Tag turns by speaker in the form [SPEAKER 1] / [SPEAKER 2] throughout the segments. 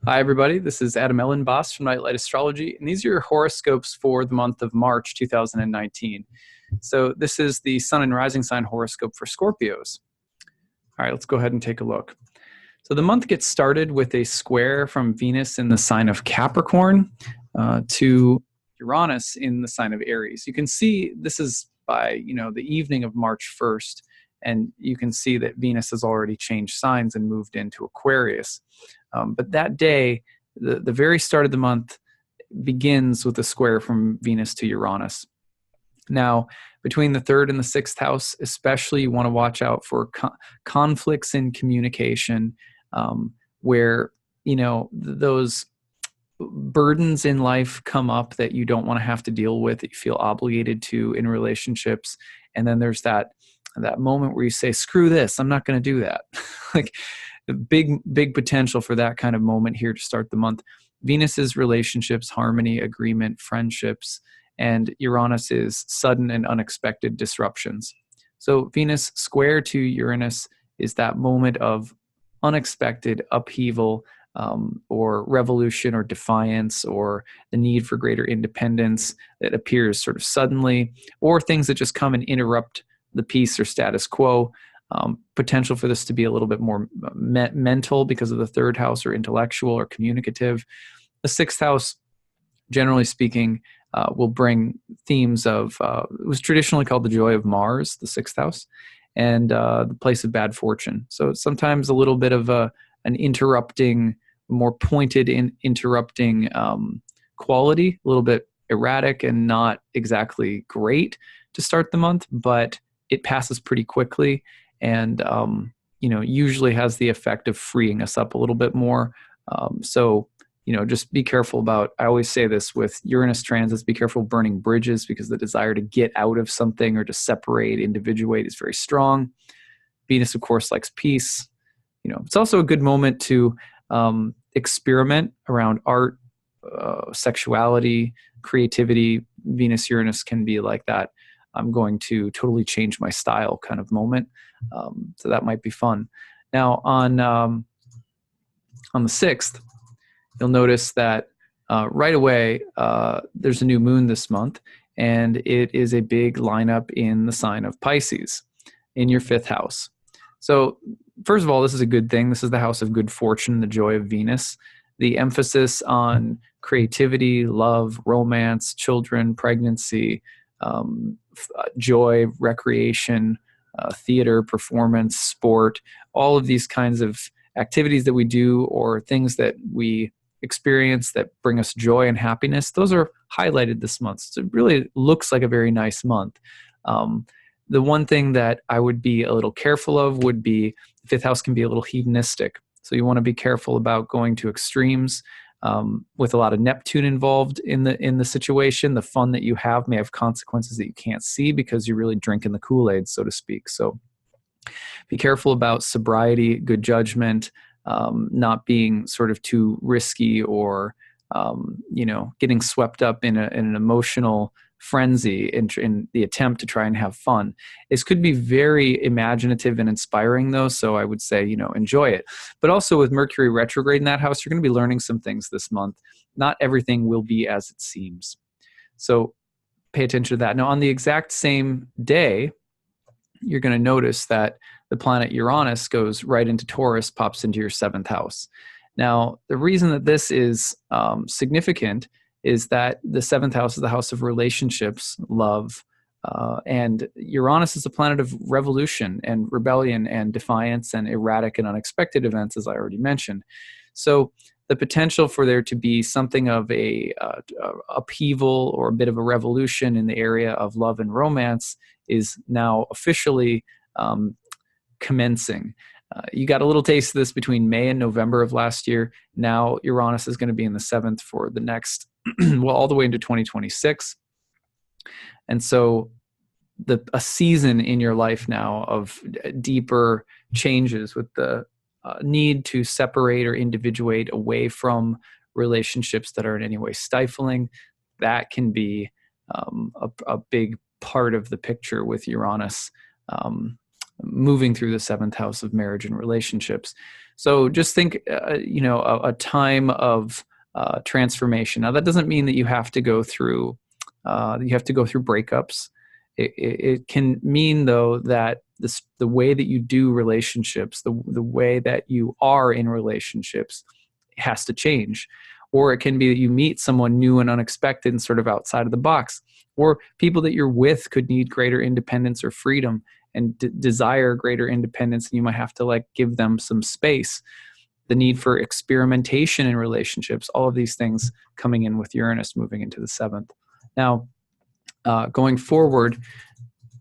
[SPEAKER 1] Hi, everybody. This is Adam Elenbaas from Nightlight Astrology, and these are your horoscopes for the month of March 2019. So this is the Sun and Rising Sign horoscope for Scorpios. All right, let's go ahead and take a look. So the month gets started with a square from Venus in the sign of Capricorn to Uranus in the sign of Aries. You can see this is by the evening of March 1st, and you can see that Venus has already changed signs and moved into Aquarius. But that day, the very start of the month begins with a square from Venus to Uranus. Now, between the third and the sixth house, especially, you want to watch out for conflicts in communication, where those burdens in life come up that you don't want to have to deal with, that you feel obligated to in relationships, and then there's that moment where you say, "Screw this! I'm not going to do that." Like, big potential for that kind of moment here to start the month. Venus is relationships, harmony, agreement, friendships, and Uranus is sudden and unexpected disruptions. So Venus square to Uranus is that moment of unexpected upheaval, or revolution or defiance, or the need for greater independence that appears sort of suddenly, or things that just come and interrupt the peace or status quo. Potential for this to be a little bit more mental because of the third house, or intellectual or communicative. The sixth house, generally speaking, will bring themes of, it was traditionally called the joy of Mars, the sixth house, and the place of bad fortune. So it's sometimes a little bit of an interrupting, more pointed interrupting quality, a little bit erratic and not exactly great to start the month, but it passes pretty quickly, and usually has the effect of freeing us up a little bit more. So just be careful about, I always say this with Uranus transits, be careful burning bridges, because the desire to get out of something or to separate, individuate is very strong. Venus, of course, likes peace. It's also a good moment to experiment around art, sexuality, creativity. Venus, Uranus can be like that I'm going to totally change my style kind of moment. So that might be fun. Now on the 6th, you'll notice that right away there's a new moon this month, and it is a big lineup in the sign of Pisces in your 5th house. So first of all, this is a good thing. This is the house of good fortune, the joy of Venus. The emphasis on creativity, love, romance, children, pregnancy, joy, recreation, theater, performance, sport, all of these kinds of activities that we do, or things that we experience that bring us joy and happiness, those are highlighted this month. So it really looks like a very nice month. The one thing that I would be a little careful of would be, the 5th house can be a little hedonistic. So you want to be careful about going to extremes. With a lot of Neptune involved in the situation, the fun that you have may have consequences that you can't see because you're really drinking the Kool-Aid, so to speak. So be careful about sobriety, good judgment, not being sort of too risky, or getting swept up in an emotional frenzy in the attempt to try and have fun. This could be very imaginative and inspiring, though, so I would say, enjoy it. But also, with Mercury retrograde in that house, you're going to be learning some things this month. Not everything will be as it seems. So pay attention to that. Now, on the exact same day, you're going to notice that the planet Uranus goes right into Taurus, pops into your 7th house. Now, the reason that this is significant is that the 7th house is the house of relationships, love, and Uranus is a planet of revolution and rebellion and defiance and erratic and unexpected events, as I already mentioned. So the potential for there to be something of a upheaval or a bit of a revolution in the area of love and romance is now officially commencing. You got a little taste of this between May and November of last year. Now Uranus is going to be in the 7th for the next, well, all the way into 2026. And so a season in your life now of deeper changes, with the need to separate or individuate away from relationships that are in any way stifling, that can be a big part of the picture with Uranus moving through the 7th house of marriage and relationships. So just think, a time of transformation. Now, that doesn't mean that you have to go through breakups. It can mean, though, that the way that you do relationships, the way that you are in relationships, has to change. Or it can be that you meet someone new and unexpected and sort of outside of the box. Or people that you're with could need greater independence or freedom and desire greater independence, and you might have to give them some space. The need for experimentation in relationships, all of these things coming in with Uranus moving into the 7th. Now, going forward,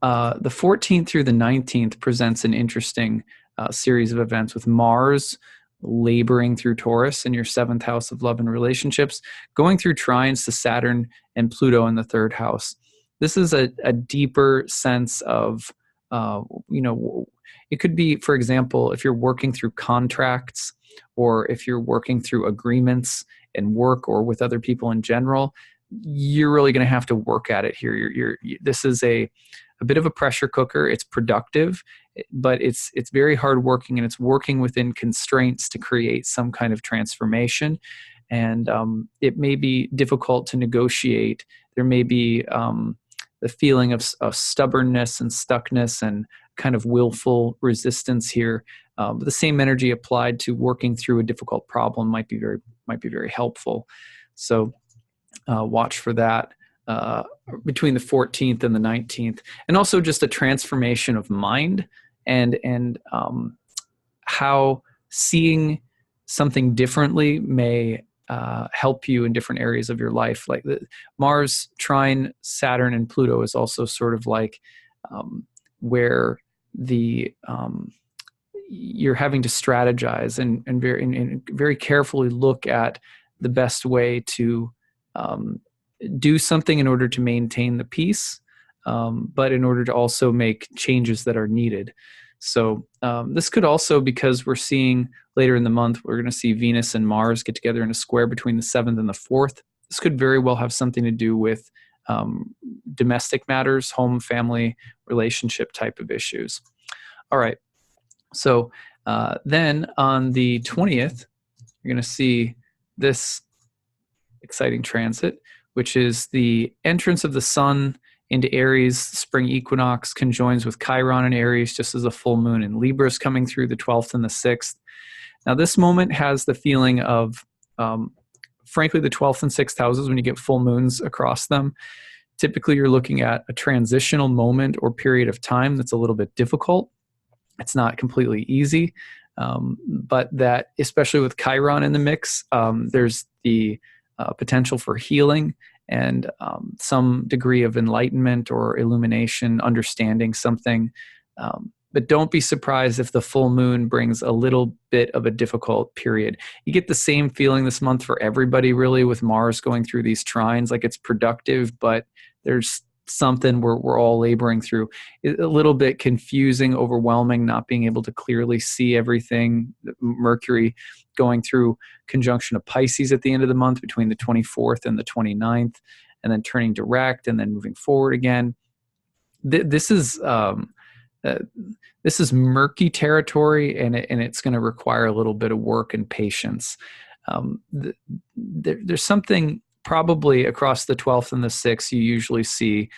[SPEAKER 1] the 14th through the 19th presents an interesting series of events with Mars laboring through Taurus in your 7th house of love and relationships, going through trines to Saturn and Pluto in the 3rd house. This is a deeper sense of, it could be, for example, if you're working through contracts, or if you're working through agreements in work or with other people in general, you're really going to have to work at it here. This is a bit of a pressure cooker. It's productive, but it's very hardworking, and it's working within constraints to create some kind of transformation. And it may be difficult to negotiate. There may be the feeling of stubbornness and stuckness and kind of willful resistance here. But the same energy applied to working through a difficult problem might be very helpful. So watch for that between the 14th and the 19th, and also just a transformation of mind and how seeing something differently may help you in different areas of your life. Like the Mars trine Saturn and Pluto is also sort of where you're having to strategize and very carefully look at the best way to do something in order to maintain the peace, but in order to also make changes that are needed. So this could also, because we're seeing later in the month, we're going to see Venus and Mars get together in a square between the 7th and the 4th. This could very well have something to do with domestic matters, home, family, relationship type of issues. All right. So then on the 20th, you're going to see this exciting transit, which is the entrance of the sun into Aries. Spring equinox conjoins with Chiron in Aries, just as a full moon in Libra is coming through the 12th and the 6th. Now, this moment has the feeling of, frankly, the 12th and 6th houses, when you get full moons across them, typically you're looking at a transitional moment or period of time that's a little bit difficult. It's not completely easy, but that, especially with Chiron in the mix, there's the potential for healing and some degree of enlightenment or illumination, understanding something. But don't be surprised if the full moon brings a little bit of a difficult period. You get the same feeling this month for everybody, really, with Mars going through these trines. Like, it's productive, but there's something we're all laboring through. A little bit confusing, overwhelming, not being able to clearly see everything. Mercury going through conjunction of Pisces at the end of the month between the 24th and the 29th, and then turning direct and then moving forward again. This is murky territory, and it's going to require a little bit of work and patience. There's something probably across the 12th and the 6th, you usually see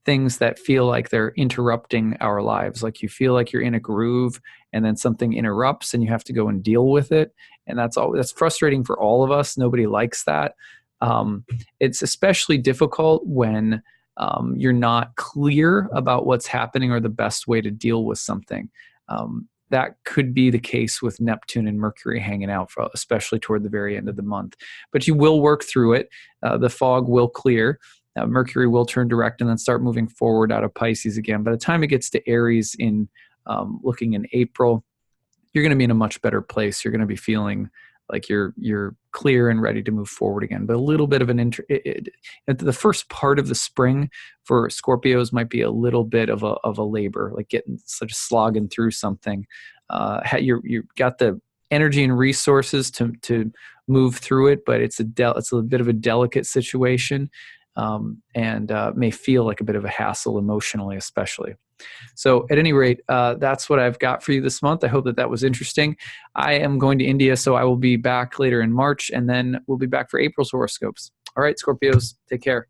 [SPEAKER 1] things that feel like they're interrupting our lives. Like, you feel like you're in a groove and then something interrupts and you have to go and deal with it. And that's frustrating for all of us. Nobody likes that. It's especially difficult when you're not clear about what's happening or the best way to deal with something. That could be the case with Neptune and Mercury hanging out, especially toward the very end of the month. But you will work through it. The fog will clear. Mercury will turn direct and then start moving forward out of Pisces again. By the time it gets to Aries looking in April, you're going to be in a much better place. You're going to be feeling like you're clear and ready to move forward again. But a little bit of the first part of the spring for Scorpios might be a little bit of a labor, like getting such slogging through something. You've got the energy and resources to move through it, but it's a bit of a delicate situation. and may feel like a bit of a hassle emotionally, especially. So at any rate, that's what I've got for you this month. I hope that was interesting. I am going to India, so I will be back later in March, and then we'll be back for April's horoscopes. All right, Scorpios, take care.